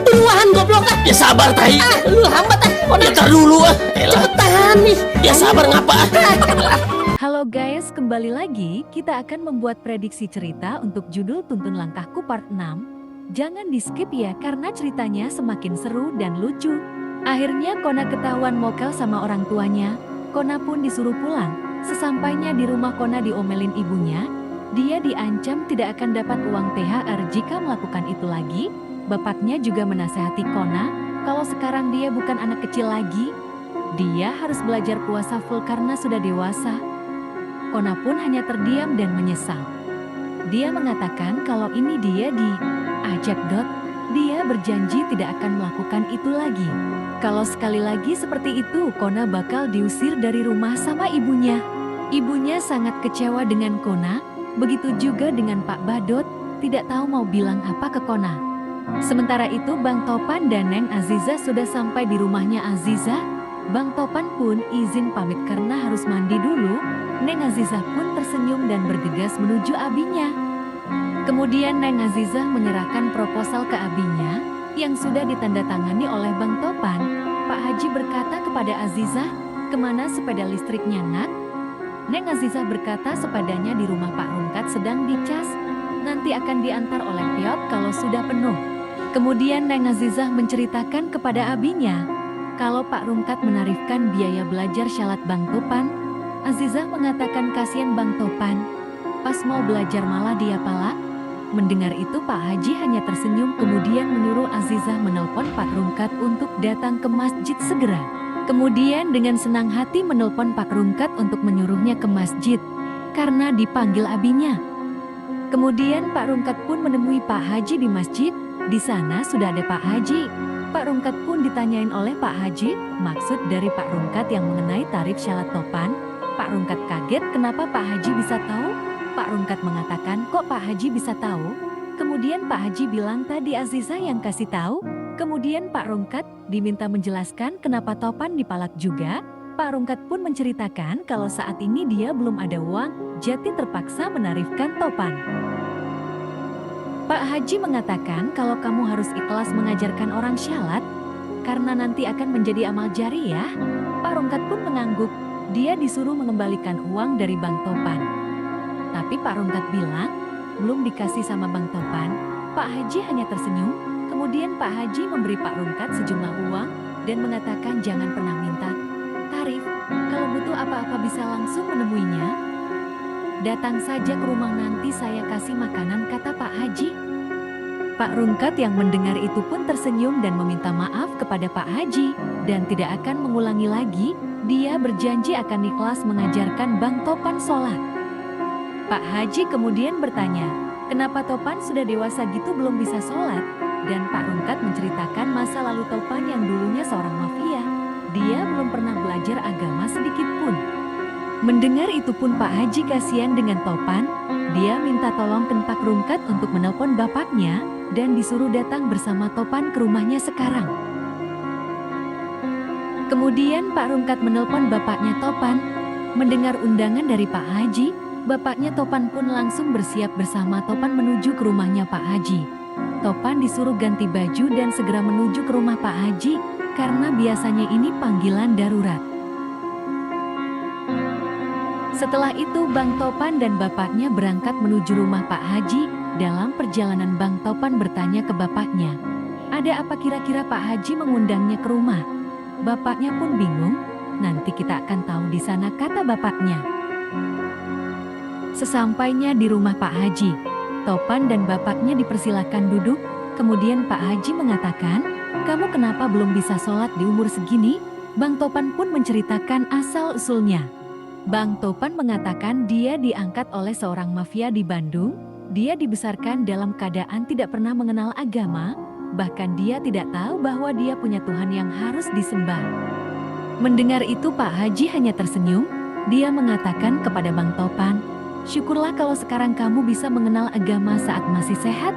Luahan goblok ah. Ya sabar tai. Lu lambat ah. Ya tar dulu ah. Elah. Cepetan nih. Ya sabar ngapa? Halo guys, kembali lagi kita akan membuat prediksi cerita untuk judul Tuntun Langkahku Part 6. Jangan di skip ya karena ceritanya semakin seru dan lucu. Akhirnya Kona ketahuan mokel sama orang tuanya. Kona pun disuruh pulang. Sesampainya di rumah Kona diomelin ibunya. Dia diancam tidak akan dapat uang THR jika melakukan itu lagi. Bapaknya juga menasehati Kona kalau sekarang dia bukan anak kecil lagi. Dia harus belajar puasa full karena sudah dewasa. Kona pun hanya terdiam dan menyesal. Dia mengatakan kalau ini dia diajak dia berjanji tidak akan melakukan itu lagi. Kalau sekali lagi seperti itu, Kona bakal diusir dari rumah sama ibunya. Ibunya sangat kecewa dengan Kona, begitu juga dengan Pak Badut, tidak tahu mau bilang apa ke Kona. Sementara itu Bang Topan dan Neng Aziza sudah sampai di rumahnya Aziza. Bang Topan pun izin pamit karena harus mandi dulu. Neng Azizah pun tersenyum dan bergegas menuju abinya. Kemudian Neng Azizah menyerahkan proposal ke abinya yang sudah ditandatangani oleh Bang Topan. Pak Haji berkata kepada Azizah, "Kemana sepeda listriknya nak?" Neng Azizah berkata sepedanya di rumah Pak Rungkat sedang dicas. Nanti akan diantar oleh Piot kalau sudah penuh. Kemudian Neng Azizah menceritakan kepada abinya kalau Pak Rungkat menarifkan biaya belajar syalat Bang Topan. Azizah mengatakan kasihan Bang Topan, pas mau belajar malah dia pala. Mendengar itu Pak Haji hanya tersenyum kemudian menyuruh Azizah menelpon Pak Rungkat untuk datang ke masjid segera. Kemudian dengan senang hati menelpon Pak Rungkat untuk menyuruhnya ke masjid karena dipanggil abinya. Kemudian Pak Rungkat pun menemui Pak Haji di masjid. Di sana sudah ada Pak Haji. Pak Rungkat pun ditanyain oleh Pak Haji maksud dari Pak Rungkat yang mengenai tarif syalat Topan. Pak Rungkat kaget kenapa Pak Haji bisa tahu. Pak Rungkat mengatakan kok Pak Haji bisa tahu. Kemudian Pak Haji bilang tadi Azizah yang kasih tahu. Kemudian Pak Rungkat diminta menjelaskan kenapa Topan dipalak juga. Pak Rungkat pun menceritakan kalau saat ini dia belum ada uang, jadi terpaksa menarifkan Topan. Pak Haji mengatakan kalau kamu harus ikhlas mengajarkan orang syalat, karena nanti akan menjadi amal jariyah. Pak Rungkat pun mengangguk, dia disuruh mengembalikan uang dari Bang Topan. Tapi Pak Rungkat bilang, belum dikasih sama Bang Topan. Pak Haji hanya tersenyum, kemudian Pak Haji memberi Pak Rungkat sejumlah uang, dan mengatakan jangan pernah minta tarif, kalau butuh apa-apa bisa langsung menemuinya. Datang saja ke rumah nanti saya kasih makanan kata Pak Haji. Pak Rungkat yang mendengar itu pun tersenyum dan meminta maaf kepada Pak Haji dan tidak akan mengulangi lagi. Dia berjanji akan ikhlas mengajarkan Bang Topan sholat. Pak Haji kemudian bertanya, kenapa Topan sudah dewasa gitu belum bisa sholat? Dan Pak Rungkat menceritakan masa lalu Topan yang dulunya seorang mafia. Dia belum pernah belajar agama sedikit pun. Mendengar itu pun Pak Haji kasihan dengan Topan. Dia minta tolong ke Pak Rungkat untuk menelpon bapaknya dan disuruh datang bersama Topan ke rumahnya sekarang. Kemudian Pak Rungkat menelpon bapaknya Topan. Mendengar undangan dari Pak Haji, bapaknya Topan pun langsung bersiap bersama Topan menuju ke rumahnya Pak Haji. Topan disuruh ganti baju dan segera menuju ke rumah Pak Haji karena biasanya ini panggilan darurat. Setelah itu Bang Topan dan bapaknya berangkat menuju rumah Pak Haji. Dalam perjalanan Bang Topan bertanya ke bapaknya, ada apa kira-kira Pak Haji mengundangnya ke rumah? Bapaknya pun bingung, nanti kita akan tahu di sana kata bapaknya. Sesampainya di rumah Pak Haji, Topan dan bapaknya dipersilakan duduk, kemudian Pak Haji mengatakan, kamu kenapa belum bisa sholat di umur segini? Bang Topan pun menceritakan asal-usulnya. Bang Topan mengatakan dia diangkat oleh seorang mafia di Bandung, dia dibesarkan dalam keadaan tidak pernah mengenal agama, bahkan dia tidak tahu bahwa dia punya Tuhan yang harus disembah. Mendengar itu Pak Haji hanya tersenyum, dia mengatakan kepada Bang Topan, syukurlah kalau sekarang kamu bisa mengenal agama saat masih sehat.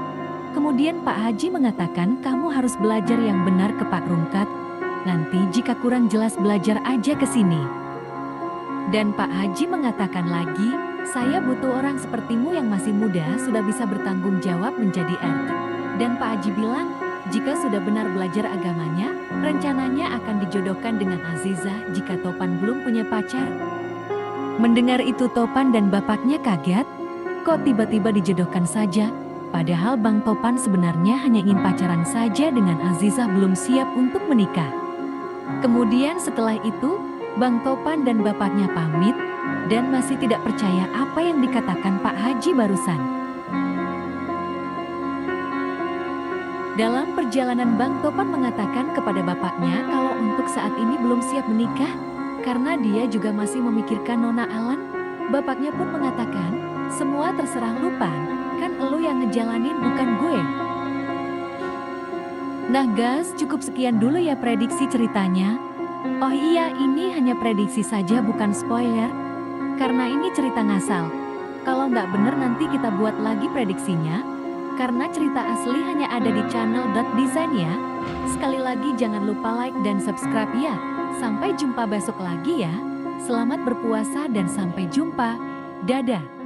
Kemudian Pak Haji mengatakan kamu harus belajar yang benar ke Pak Rungkat, nanti jika kurang jelas belajar aja ke sini. Dan Pak Haji mengatakan lagi, saya butuh orang sepertimu yang masih muda sudah bisa bertanggung jawab menjadi RT. Dan Pak Haji bilang, jika sudah benar belajar agamanya, rencananya akan dijodohkan dengan Azizah jika Topan belum punya pacar. Mendengar itu Topan dan bapaknya kaget, kok tiba-tiba dijodohkan saja? Padahal Bang Topan sebenarnya hanya ingin pacaran saja dengan Azizah belum siap untuk menikah. Kemudian setelah itu, Bang Topan dan bapaknya pamit dan masih tidak percaya apa yang dikatakan Pak Haji barusan. Dalam perjalanan Bang Topan mengatakan kepada bapaknya kalau untuk saat ini belum siap menikah karena dia juga masih memikirkan Nona Alan. Bapaknya pun mengatakan, semua terserah lu Pan, kan elu yang ngejalanin bukan gue. Nah guys, cukup sekian dulu ya prediksi ceritanya. Oh iya, ini hanya prediksi saja bukan spoiler, karena ini cerita ngasal. Kalau nggak bener nanti kita buat lagi prediksinya. Karena cerita asli hanya ada di channel .design ya. Sekali lagi jangan lupa like dan subscribe ya. Sampai jumpa besok lagi ya. Selamat berpuasa dan sampai jumpa. Dadah.